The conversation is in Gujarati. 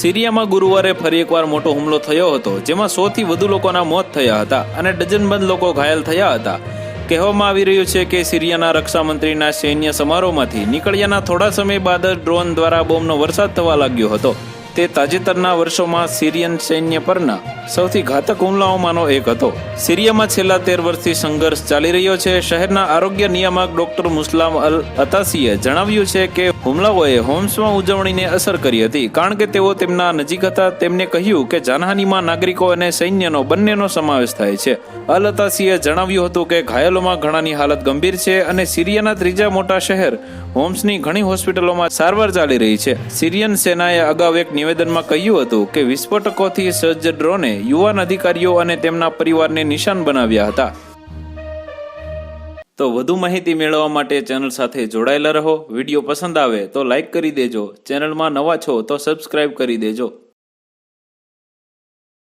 સિરિયામાં ગુરુવારે ફરી એકવાર મોટો હુમલો થયો હતો, જેમાં 100 થી વધુ લોકોના મોત થયા હતા અને ડઝનબંધ લોકો ઘાયલ થયા હતા. કહેવામાં આવી રહ્યું છે કે સિરિયાના રક્ષામંત્રીના સૈન્ય સમારોહમાંથી નીકળ્યાના થોડા સમય બાદ જ ડ્રોન દ્વારા બોમ્બનો વરસાદ થવા લાગ્યો હતો. તે તાજેતરના વર્ષોમાં સિરિયન સૈન્ય પરના સૌથી ઘાતક હુમલાઓમાંનો એક હતો. સિરિયામાં છેલ્લા 13 વર્ષથી સંઘર્ષ ચાલી રહ્યો છે. શહેરના આરોગ્ય નિયામક ડોક્ટર મુસ્લામ અલ અતાસીએ જણાવ્યું છે કે હુમલાઓએ હોમ્સમાં ઉજવણીને અસર કરી હતી, કારણ કે તેઓ તેમના નજીક હતા. તેમને કહ્યું કે જાનહાનિમાં નાગરિકો અને સૈન્યનો બંનેનો સમાવેશ થાય છે. અલ અતાસીએ જણાવ્યું હતું કે ઘાયલોમાં ઘણાની હાલત ગંભીર છે અને સિરિયાના ત્રીજા મોટા શહેર હોમ્સની ઘણી હોસ્પિટલોમાં સારવાર ચાલી રહી છે. સિરિયન સેનાએ અગાઉ એક નિવેદનમાં કહ્યું હતું કે વિસ્ફોટકોથી સજ્જ ડ્રોને યુવાન અધિકારીઓ અને તેમના પરિવારને નિશાન બનાવ્યા હતા. તો વધુ માહિતી મેળવવા માટે ચેનલ સાથે જોડાયેલા રહો. વિડીયો પસંદ આવે તો લાઈક કરી દેજો. ચેનલમાં નવા છો તો સબસ્ક્રાઇબ કરી દેજો.